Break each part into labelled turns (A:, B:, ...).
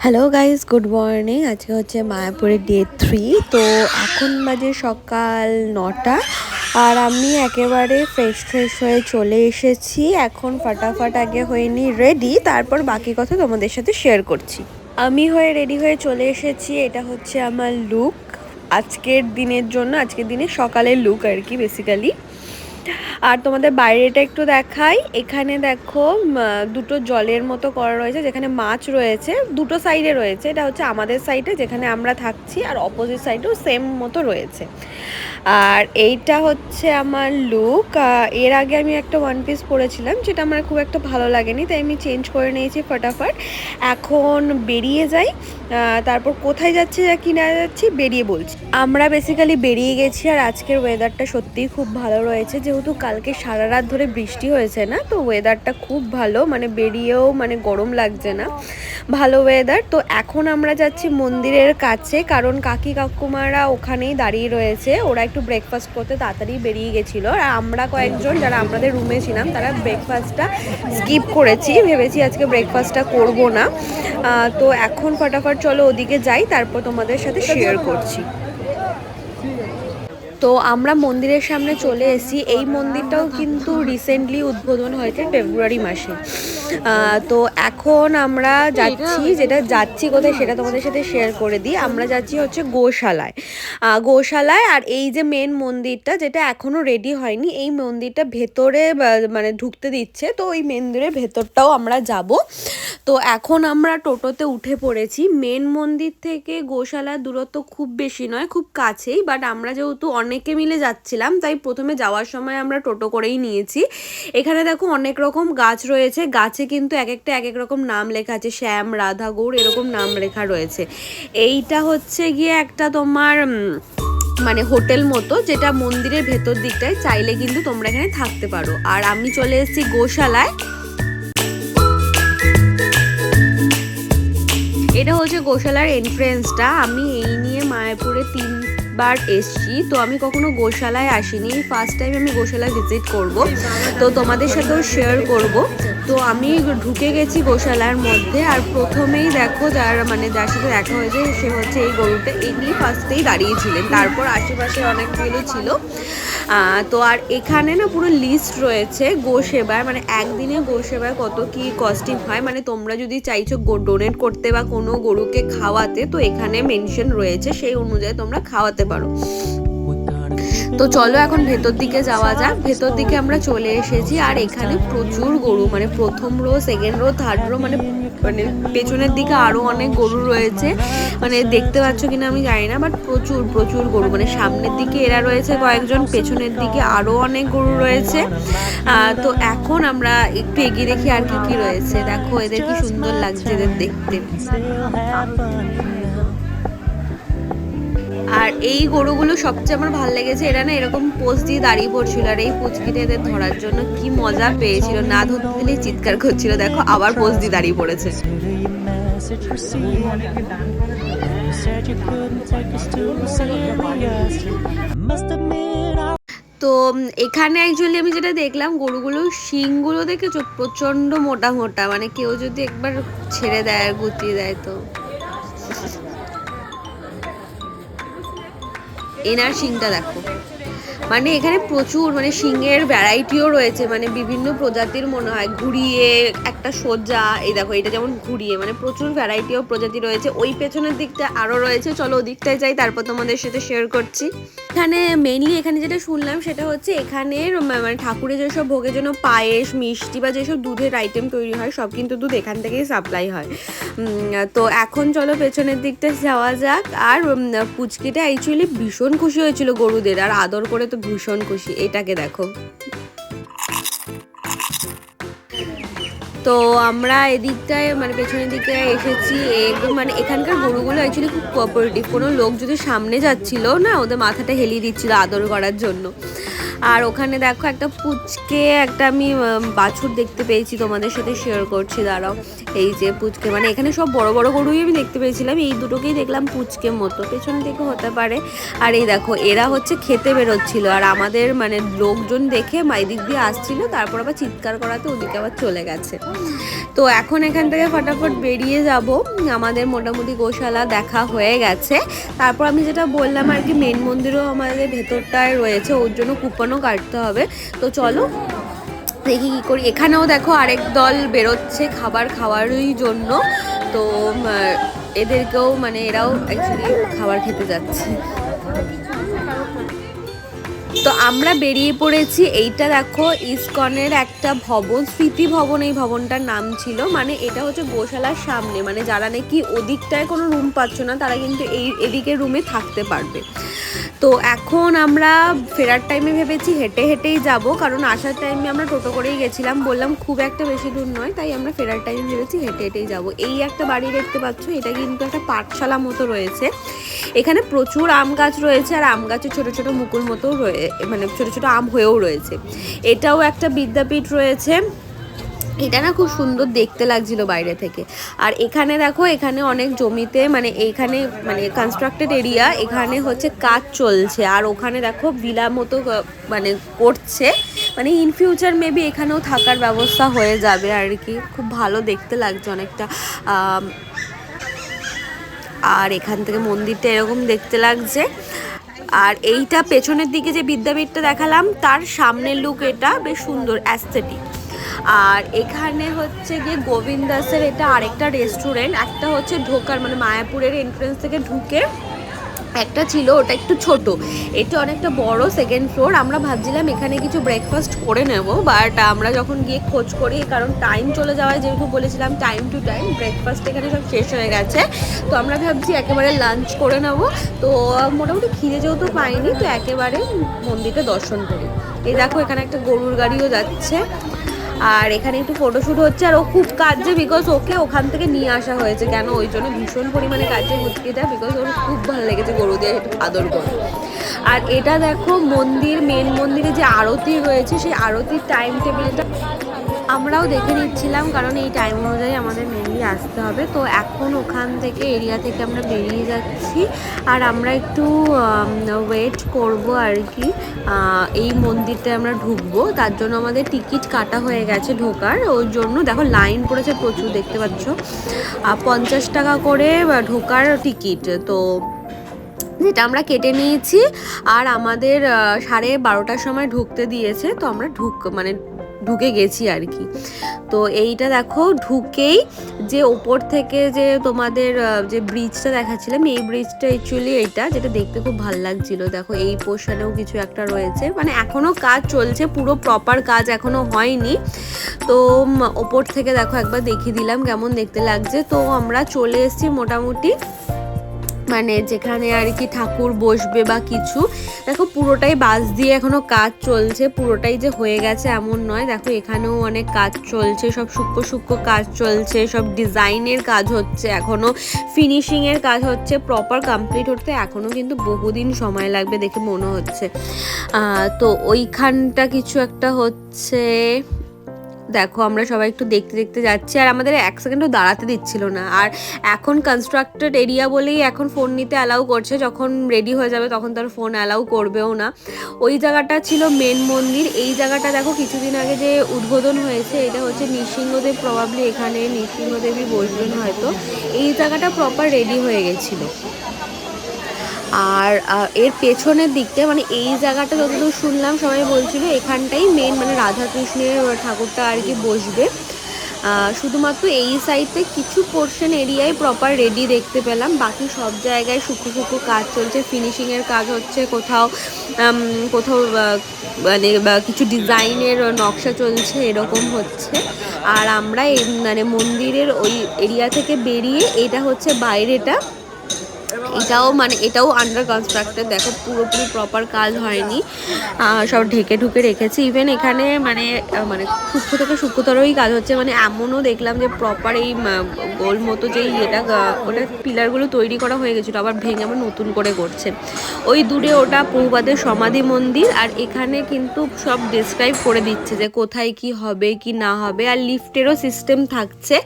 A: Hello guys, good morning. আজকে হচ্ছে মায়াপুরের ডে 3। তো এখন বাজে সকাল 9টা আর আমি একেবারে ফ্রেশ হয়ে চলে এসেছি। এখন ফাটাফাট আগে হয়ে নি রেডি, তারপর বাকি কথা তোমাদের সাথে শেয়ার করছি। আমি রেডি হয়ে চলে এসেছি। এটা হচ্ছে আমার লুক আজকের দিনের জন্য, আজকের দিনের সকালের লুক আর কি বেসিক্যালি। আর তোমাদের বাইরেটা একটু দেখাই। এখানে দেখো দুটো জলের মতো করা রয়েছে, যেখানে মাছ রয়েছে। দুটো সাইডে রয়েছে, এটা হচ্ছে আমাদের সাইডে যেখানে আমরা থাকছি, আর অপোজিট সাইডেও সেম মতো রয়েছে। আর এইটা হচ্ছে আমার লুক। এর আগে আমি একটা ওয়ান পিস পরেছিলাম, যেটা আমার খুব একটা ভালো লাগেনি, তাই আমি চেঞ্জ করে নিয়েছি ফটাফট। এখন বেরিয়ে যাই, তারপর কোথায় যাচ্ছি কি না যাচ্ছি বেরিয়ে বলছি। আমরা বেসিক্যালি বেরিয়ে গেছি, আর আজকের ওয়েদারটা সত্যিই খুব ভালো রয়েছে। যেহেতু কালকে সারা রাত ধরে বৃষ্টি হয়েছে না, তো ওয়েদারটা খুব ভালো, মানে বেরিয়েও মানে গরম লাগছে না, ভালো ওয়েদার। তো এখন আমরা যাচ্ছি মন্দিরের কাছে, কারণ কাকি কাকুমারা ওখানেই দাঁড়িয়ে রয়েছে। ওরা একটু ব্রেকফাস্ট করতে তাড়াতাড়ি বেরিয়ে গেছিলো, আর আমরা কয়েকজন যারা আমাদের রুমে ছিলাম তারা ব্রেকফাস্টটা স্কিপ করেছি, ভেবেছি আজকে ব্রেকফাস্টটা করব না। তো এখন ফটাফট চলো ওদিকে যাই, তারপর তোমাদের সাথে শেয়ার করছি। তো আমরা মন্দিরের সামনে চলে এসেছি। এই মন্দিরটাও কিন্তু রিসেন্টলি উদ্বোধন হয়েছে ফেব্রুয়ারি মাসে। তো এখন আমরা যাচ্ছি কোথায় সেটা তোমাদের সাথে শেয়ার করে দিই। আমরা যাচ্ছি হচ্ছে গোশালায়। আর এই যে মেন মন্দিরটা, যেটা এখনও রেডি হয়নি, এই মন্দিরটা ভেতরে মানে ঢুকতে দিচ্ছে, তো ওই মন্দিরের ভেতরটাও আমরা যাব। তো এখন আমরা টোটোতে উঠে পড়েছি। মেন মন্দির থেকে গোশালার দূরত্ব খুব বেশি নয়, খুব কাছেই, বাট আমরা যেহেতু অনেকে মিলে যাচ্ছিলাম, তাই প্রথমে যাওয়ার সময় আমরা টোটো করেই নিয়েছি। এখানে দেখো অনেক রকম গাছ রয়েছে, গাছে কিন্তু এক এক রকম নাম লেখা আছে, শ্যাম, রাধা, গৌড় এরকম নাম লেখা রয়েছে। এইটা হচ্ছে গিয়ে একটা তোমার মানে হোটেল মতো, যেটা মন্দিরের ভেতর দিকটায়, চাইলে কিন্তু তোমরা এখানে থাকতে পারো। আর আমি চলে এসেছি গোশালায়। এটা হচ্ছে গোশালার এন্ট্রেন্সটা। আমি এই নিয়ে মায়াপুরে 3বার এসছি, তো আমি কখনো গোশালায় আসিনি, ফার্স্ট টাইম আমি গোশালায় ভিজিট করব, তো তোমাদের সাথেও শেয়ার করব। তো আমি ঢুকে গেছি গোশালার মধ্যে, আর প্রথমেই দেখো যার সাথে দেখা হয়েছে সে হচ্ছে এই গরুটা, ইনি ফার্স্টেই দাঁড়িয়েছিলেন, তারপর আশেপাশে অনেকগুলো ছিল। তো আর এখানে না পুরো লিস্ট রয়েছে গোসেবার, মানে একদিনে গোসেবার কত কি কস্টিং হয়, মানে তোমরা যদি চাইছো ডোনেট করতে বা কোনো গরুকে খাওয়াতে, তো এখানে মেনশন রয়েছে, সেই অনুযায়ী তোমরা খাওয়াতে পারো। তো চলো এখন ভেতর দিকে যাওয়া যাক। ভেতর দিকে আমরা চলে এসেছি, আর এখানে প্রচুর গরু, মানে প্রথম row, second row, third row, মানে পেছনের দিকে আরও অনেক গরু রয়েছে, মানে দেখতে পাচ্ছ কিনা আমি জানি না, বাট প্রচুর গরু, মানে সামনের দিকে এরা রয়েছে কয়েকজন, পেছনের দিকে আরও অনেক গরু রয়েছে। তো এখন আমরা একটু এগিয়ে দেখি আর কি রয়েছে। দেখো এদের কি সুন্দর লাগছে এদের দেখতে। আর এই গরুগুলো সবচেয়ে আমার ভালো লেগেছে, এরা না এরকম পোজ দিয়ে দাঁড়িয়ে পড়ছিল, আর এই পুচকিটা এদের ধরার জন্য কি মজা পেয়েছিল, না ধরতে দিলে চিৎকার করছিল। দেখো আবার পোজ দিয়ে দাঁড়িয়ে পড়েছে। তো এখানে অ্যাকচুয়ালি আমি যেটা দেখলাম, গরুগুলোর শিংগুলো দেখেছো প্রচণ্ড মোটা মোটা, মানে কেউ যদি একবার ছেড়ে দেয় আর গুটিয়ে দেয়, তো এনার শিংটা দেখো, মানে এখানে প্রচুর মানে শিংয়ের ভ্যারাইটিও রয়েছে, মানে বিভিন্ন প্রজাতির মনে হয়, ঘুরিয়ে একটা সোজা, এই দেখো এটা যেমন ঘুরিয়ে, মানে প্রচুর ভ্যারাইটি ও প্রজাতি রয়েছে। ওই পেছনের দিকটা আরও রয়েছে, চলো ওদিকটায় যাই, তারপর তোমাদের সাথে শেয়ার করছি। এখানে মেইনলি এখানে যেটা শুনলাম সেটা হচ্ছে এখানের মানে ঠাকুরের যেসব ভোগের জন্য পায়েস, মিষ্টি বা যেসব দুধের আইটেম তৈরি হয়, সব কিন্তু দুধ এখান থেকেই সাপ্লাই হয়। তো এখন চলো পেছনের দিকটা যাওয়া যাক। আর পুচকিটা অ্যাকচুয়ালি ভীষণ খুশি হয়েছিল গরুদের, আর আদর করে তো ভীষণ খুশি। এটাকে দেখো। তো আমরা এদিকটায় মানে পেছনের দিকে এসেছি, একদম মানে এখানকার গরুগুলো অ্যাকচুয়ালি খুব কোঅপারেটিভ, কোনো লোক যদি সামনে যাচ্ছিল না, ওদের মাথাটা হেলিয়ে দিচ্ছিল আদর করার জন্য। আর ওখানে দেখো একটা পুচকে একটা আমি বাছুর দেখতে পেয়েছি, তোমাদের সাথে শেয়ার করছি, দাঁড়াও। এই যে পুচকে, মানে এখানে সব বড় বড় গরুই আমি দেখতে পেয়েছিলাম, এই দুটোকেই দেখলাম পুচকে মতো, পেছন থেকে হতে পারে। আর এই দেখো এরা হচ্ছে খেতে বেরোচ্ছিল, আর আমাদের মানে লোকজন দেখে দিক দিয়ে আসছিল, তারপর আবার চিৎকার করাতে ওদিকে আবার চলে গেছে। তো এখন এখান থেকে ফটাফট বেরিয়ে যাব, আমাদের মোটামুটি গোশালা দেখা হয়ে গেছে। তারপর আমি যেটা বললাম আর কি, মেন মন্দিরও আমাদের ভেতরটায় রয়েছে, ওর জন্য কুপনও কাটতে হবে। তো চলো দেখি কী করি। এখানেও দেখো আরেক দল বেরোচ্ছে খাবার খাওয়ারই জন্য, তো এদেরকেও মানে এরাও অ্যাকচুয়ালি খাবার খেতে যাচ্ছে। তো আমরা বেরিয়ে পড়েছি। এইটা দেখো ইসকনের একটা ভবন, স্মৃতি ভবন এই ভবনটার নাম ছিল। মানে এটা হচ্ছে গোশালার সামনে, মানে যারা নাকি ওদিকটায় কোনো রুম পাচ্ছ না তারা কিন্তু এদিকে রুমে থাকতে পারবে। তো এখন আমরা ফেরার টাইমে ভেবেছি হেঁটে হেঁটেই যাব, কারণ আসার টাইমে আমরা টোটো করেই গেছিলাম, বললাম খুব একটা বেশি দূর নয়, তাই আমরা ফেরার টাইমে ভেবেছি হেঁটে হেঁটেই যাব। এই একটা বাড়ি দেখতে পাচ্ছ, এটা কিন্তু একটা পাঠশালা মতো রয়েছে। এখানে প্রচুর আম গাছ রয়েছে, আর আম গাছে ছোটো ছোটো মুকুল মতো মানে ছোটো ছোটো আম হয়েও রয়েছে। এটাও একটা বিদ্যাপীঠ রয়েছে। এটা না খুব সুন্দর দেখতে লাগছিল বাইরে থেকে। আর এখানে দেখো, এখানে অনেক জমিতে মানে এইখানে মানে কনস্ট্রাক্টেড এরিয়া, এখানে হচ্ছে কাজ চলছে। আর ওখানে দেখো ভিলা মতো মানে করছে, মানে ইন ফিউচার মেবি এখানেও থাকার ব্যবস্থা হয়ে যাবে আর কি। খুব ভালো দেখতে লাগছে অনেকটা। আর এখান থেকে মন্দিরটা এরকম দেখতে লাগছে। আর এইটা পেছনের দিকে যে বিদ্যাপীঠটা দেখালাম তার সামনের লুক, এটা বেশ সুন্দর অ্যাস্থেটিক। আর এখানে হচ্ছে গিয়ে গোবিন্দ দাসের এটা আরেকটা রেস্টুরেন্ট, একটা হচ্ছে ঢোকার মানে মায়াপুরের এন্ট্রেন্স থেকে ঢুকে একটা ছিল, ওটা একটু ছোট, এটা অনেকটা বড়, সেকেন্ড ফ্লোর। আমরা ভাবছিলাম এখানে কিছু ব্রেকফাস্ট করে নেব, বাট আমরা যখন গিয়ে খোঁজ করি, কারণ টাইম চলে যাওয়ায় যেহেতু বলেছিলাম টাইম টু টাইম ব্রেকফাস্ট এখানে সব শেষ হয়ে গেছে। তো আমরা ভাবছি একেবারে লাঞ্চ করে নেব। তো মোটামুটি খিদে যেহেতু পাইনি, তো একেবারে মন্দিরটা দর্শন করি। এই দেখো এখানে একটা গরুর গাড়িও যাচ্ছে, আর এখানে একটু ফটোশ্যুট হচ্ছে। আর ও খুব কাঁদছে, বিকজ ওকে ওখান থেকে নিয়ে আসা হয়েছে, কেন ওই জন্য ভীষণ পরিমাণে কাঁদছে মুচকিটা, বিকজ ওর খুব ভালো লেগেছে গরুদের আদর করে। আর এটা দেখো মন্দির, মেন মন্দিরে যে আরতি রয়েছে, সেই আরতির টাইম টেবিলটা আমরাও দেখে নিচ্ছিলাম, কারণ এই টাইম অনুযায়ী আমাদের মেনলি আসতে হবে। তো এখন ওখান থেকে এরিয়া থেকে আমরা বেরিয়ে যাচ্ছি, আর আমরা একটু ওয়েট করব আর কি। এই মন্দিরটায় আমরা ঢুকবো, তার জন্য আমাদের টিকিট কাটা হয়ে গেছে ঢোকার, ওই জন্য দেখো লাইন পড়েছে প্রচুর, দেখতে পাচ্ছ। 50 টাকা করে ঢোকার টিকিট, তো যেটা আমরা কেটে নিয়েছি। আর আমাদের 12:30টার সময় ঢুকতে দিয়েছে, তো আমরা ঢুকে গেছি আর কি। তো এইটা দেখো ঢুকেই যে ওপর থেকে যে তোমাদের যে ব্রিজটা দেখাচ্ছিলাম, এই ব্রিজটা অ্যাকচুয়ালি এইটা, যেটা দেখতে খুব ভালো লাগছিল। দেখো এই পোর্শনেও কিছু একটা রয়েছে, মানে এখনও কাজ চলছে, পুরো প্রপার কাজ এখনও হয়নি। তো ওপর থেকে দেখো একবার দেখিয়ে দিলাম কেমন দেখতে লাগছে। তো আমরা চলে এসেছি মোটামুটি মানে যেখানে আর কি ঠাকুর বসবে বা কিছু। দেখো পুরোটাই বাঁশ দিয়ে এখনো কাজ চলছে, পুরোটাই যে হয়ে গেছে এমন নয়। দেখো এখানেও অনেক কাজ চলছে, সব সূক্ষ্ম সূক্ষ্ম কাজ চলছে, সব ডিজাইনের কাজ হচ্ছে, এখনো ফিনিশিংয়ের কাজ হচ্ছে। প্রপার কমপ্লিট হতে এখনো কিন্তু বহুদিন সময় লাগবে দেখে মনে হচ্ছে। তো ওইখানটা কিছু একটা হচ্ছে, দেখো আমরা সবাই একটু দেখতে দেখতে যাচ্ছি, আর আমাদের 1 সেকেন্ডও দাঁড়াতে দিচ্ছিল না। আর এখন কনস্ট্রাক্টেড এরিয়া বলেই এখন ফোন নিতে অ্যালাউ করছে, যখন রেডি হয়ে যাবে তখন তার ফোন অ্যালাউ করবেও না। ওই জায়গাটা ছিল মেন মন্দির। এই জায়গাটা দেখো কিছুদিন আগে যে উদ্বোধন হয়েছে, এটা হচ্ছে নৃসিংহদেব, প্রবাবলি এখানে নৃসিংহদেবই বসবেন হয়তো। এই জায়গাটা প্রপার রেডি হয়ে গেছিলো। আর এর পেছনের দিকটা মানে এই জায়গাটা যতদূর শুনলাম সবাই বলছিল এখানটাই মেন মানে রাধাকৃষ্ণের ঠাকুরটা আর কি বসবে। শুধুমাত্র এই সাইডে কিছু পোর্শন এরিয়ায় প্রপার রেডি দেখতে পেলাম, বাকি সব জায়গায় সূক্ষ্ম সূক্ষ্ম কাজ চলছে, ফিনিশিংয়ের কাজ হচ্ছে, কোথাও কোথাও মানে কিছু ডিজাইনের নকশা চলছে, এরকম হচ্ছে। আর আমরা এই মানে মন্দিরের ওই এরিয়া থেকে বেরিয়ে, এটা হচ্ছে বাইরেটা, এটাও আন্ডার কনস্ট্রাক্টেড, দেখো পুরোপুরি প্রপার কাজ হয়নি, সব ঢেকে ঢুকে রেখেছে। ইভেন এখানে মানে সূক্ষ্ম থেকে সূক্ষ্মতরই কাজ হচ্ছে, মানে এমনও দেখলাম যে প্রপার এই গোল মতো যেই ওটা পিলারগুলো তৈরি করা হয়ে গেছিলো, আবার ভেঙে আবার নতুন করে করছে। ওই দূরে ওটা প্রভুপাদের সমাধি মন্দির, আর এখানে কিন্তু সব ডিসক্রাইব করে দিচ্ছে যে কোথায় কি হবে কি না হবে, আর লিফটেরও সিস্টেম থাকছে।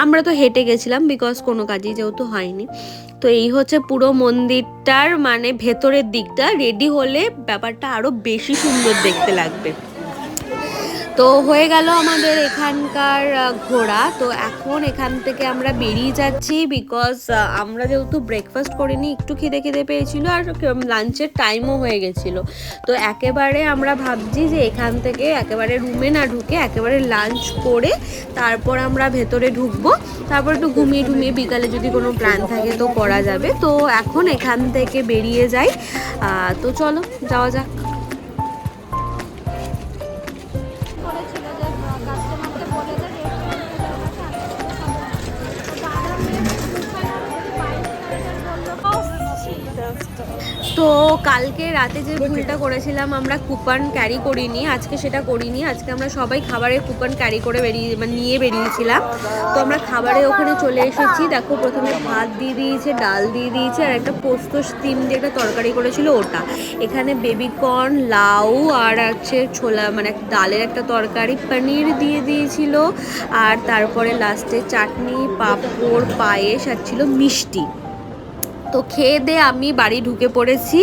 A: আমরা তো হেঁটে গেছিলাম বিকজ কোনো কাজই যেহেতু হয়নি। তো এই হচ্ছে পুরো মন্দিরটার মানে ভেতরের দিকটা। রেডি হলে ব্যাপারটা আরও বেশি সুন্দর দেখতে লাগবে। তো হয়ে গেল আমাদের এখানকার ঘোরা। তো এখন এখান থেকে আমরা বেরিয়ে যাচ্ছি বিকজ আমরা যেহেতু ব্রেকফাস্ট করিনি, একটু খিদে পেয়েছিল আর লাঞ্চের টাইমও হয়ে গেছিলো। তো একেবারে আমরা ভাবছি যে এখান থেকে একেবারে রুমে না ঢুকে একেবারে লাঞ্চ করে তারপর আমরা ভেতরে ঢুকবো, তারপর একটু ঘুমিয়ে বিকালে যদি কোনো প্ল্যান থাকে তো করা যাবে। তো এখন এখান থেকে বেরিয়ে যাই। তো চলো যাওয়া যাক। তো কালকে রাতে যে ভুলটা করেছিলাম, আমরা কুপন ক্যারি করিনি, আজকে সেটা করিনি। আজকে আমরা সবাই খাবারের কুপন ক্যারি করে নিয়ে বেরিয়েছিলাম। তো আমরা খাবারে ওখানে চলে এসেছি। দেখো প্রথমে ভাত দিয়ে দিয়েছে, ডাল দিয়ে দিয়েছে, আর একটা পোস্ত স্টিম দিয়ে একটা তরকারি করেছিল ওটা। এখানে বেবিকর্ন, লাউ আর হচ্ছে ছোলা মানে ডালের একটা তরকারি, পনির দিয়ে দিয়েছিল, আর তারপরে লাস্টে চাটনি, পাঁপড়, পায়েস আর ছিল মিষ্টি। তো খেয়ে দিয়ে আমি বাড়ি ঢুকে পড়েছি।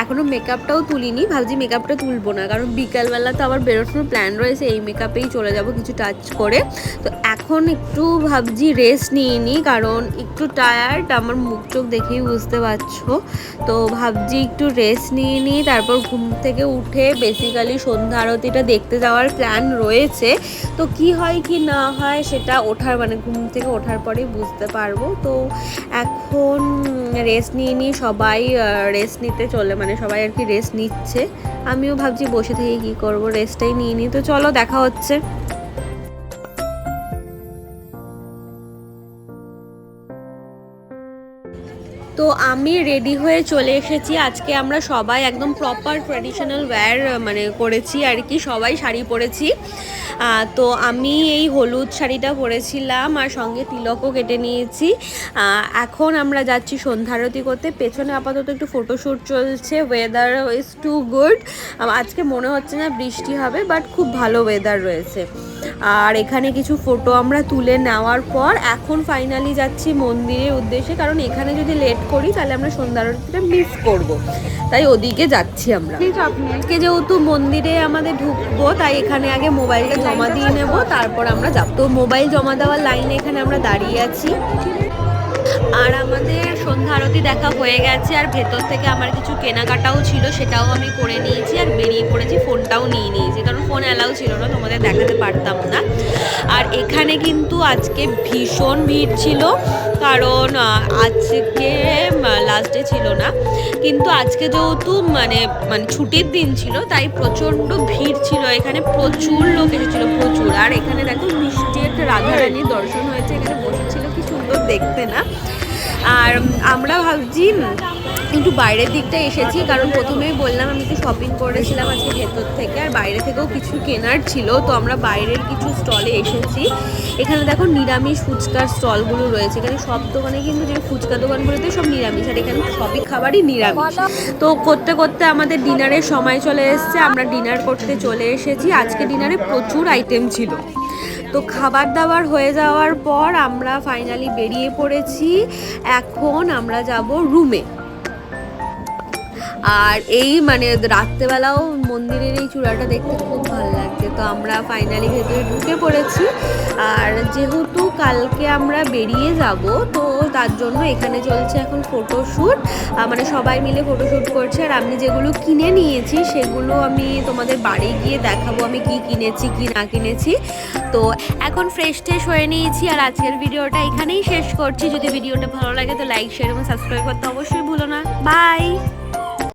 A: এখনও মেকআপটাও তুলিনি, ভাবছি মেকআপটা তুলবো না, কারণ বিকালবেলা তো আবার বেরোনোর প্ল্যান রয়েছে, এই মেকআপেই চলে যাব কিছু টাচ করে। তো এখন একটু ভাবছি রেস্ট নিয়ে নিই, কারণ একটু টায়ার্ড, আমার মুখ চোখ দেখেই বুঝতে পারছো। তো ভাবছি একটু রেস্ট নিয়ে নিই, তারপর ঘুম থেকে উঠে বেসিক্যালি সন্ধ্যা আরতিটা দেখতে যাওয়ার প্ল্যান রয়েছে। তো কি হয় কি না হয় সেটা ঘুম থেকে ওঠার পরেই বুঝতে পারবো। তো এখন রেস্ট নিয়ে নিই, সবাই রেস্ট নিতে সবাই আর কি রেস্ট নিচ্ছে। আমিও ভাবছি বসে থেকে কি করব, রেস্টটাই নিয়ে নিই। তো চলো দেখা হচ্ছে। তো আমি রেডি হয়ে চলে এসেছি। আজকে আমরা সবাই একদম প্রপার ট্র্যাডিশনাল ওয়্যার করেছি আর কি, সবাই শাড়ি পরেছি। তো আমি এই হলুদ শাড়িটা পরেছিলাম আর সঙ্গে তিলকও কেটে নিয়েছি। এখন আমরা যাচ্ছি সন্ধ্যা আরতি করতে। পেছনে আপাতত একটু ফটোশ্যুট চলছে, ওয়েদার ইজ টু গুড। আজকে মনে হচ্ছে না বৃষ্টি হবে, বাট খুব ভালো ওয়েদার রয়েছে। আর এখানে কিছু ফটো আমরা তুলে নেওয়ার পর এখন ফাইনালি যাচ্ছি মন্দিরের উদ্দেশ্যে, কারণ এখানে যদি লেট করি তাহলে আমরা সন্ধ্যা আরতিটা মিস করবো, তাই ওদিকে যাচ্ছি আমরা। আজকে যেহেতু মন্দিরে আমাদের ঢুকবো, তাই এখানে আগে মোবাইলটা জমা দিয়ে নেব, তারপর আমরা যাব। তো মোবাইল জমা দেওয়ার লাইনে এখানে আমরা দাঁড়িয়ে আছি। আর আমাদের সন্ধ্যা আরতি দেখা হয়ে গেছে, আর ভেতর থেকে আমার কিছু কেনাকাটাও ছিল, সেটাও আমি করে নিয়েছি আর বেরিয়ে পড়েছি। ফোনটাও নিয়ে নিয়েছি, কারণ ফোন অ্যালাউ ছিল না, তোমাদের দেখাতে পারতাম না। আর এখানে কিন্তু আজকে ভীষণ ভিড় ছিল, কারণ আজকে লাস্ট ডে ছিল না, কিন্তু আজকে যেহেতু মানে ছুটির দিন ছিল, তাই প্রচণ্ড ভিড় ছিল এখানে, প্রচুর লোক এসেছিলো, প্রচুর। আর এখানে দেখো মিষ্টি একটা রাধারানীর দর্শন হয়েছে, এখানে বসেছিল, কি সুন্দর দেখতে না। আর আমরা ভাবছি একটু বাইরের দিকটা এসেছি, কারণ প্রথমেই বললাম আমি একটু শপিং করেছিলাম আজকে ভেতর থেকে, আর বাইরে থেকেও কিছু কেনার ছিল। তো আমরা বাইরের কিছু স্টলে এসেছি। এখানে দেখো নিরামিষ ফুচকার স্টলগুলো রয়েছে, এখানে সব দোকানে কিন্তু যে ফুচকা দোকানগুলোতে সব নিরামিষ, আর এখানে সবই খাবারই নিরামিষ। তো করতে করতে আমাদের ডিনারের সময় চলে এসেছে, আমরা ডিনার করতে চলে এসেছি। আজকে ডিনারে প্রচুর আইটেম ছিল। তো খাবার দাবার হয়ে যাওয়ার পর আমরা ফাইনালি বেরিয়ে পড়েছি। এখন আমরা যাব রুমে। আর এই রাত্রেবেলাও মন্দিরের এই চূড়াটা দেখতে খুব ভালো লাগছে। তো আমরা ফাইনালি ভেতরে ঢুকে পড়েছি। আর যেহেতু কালকে আমরা বেরিয়ে যাব, তো তার জন্য এখানে চলছে এখন ফটোশ্যুট, সবাই মিলে ফটোশ্যুট করছে। আর আমি যেগুলো কিনে নিয়েছি সেগুলো আমি তোমাদের বাড়ি গিয়ে দেখাবো আমি কি কিনেছি কি না কিনেছি। তো এখন ফ্রেশ হয়ে নিয়েছি, আর আজকের ভিডিওটা এখানেই শেষ করছি। যদি ভিডিওটা ভালো লাগে তো লাইক, শেয়ার এবং সাবস্ক্রাইব করতে অবশ্যই ভুলো না। বাই।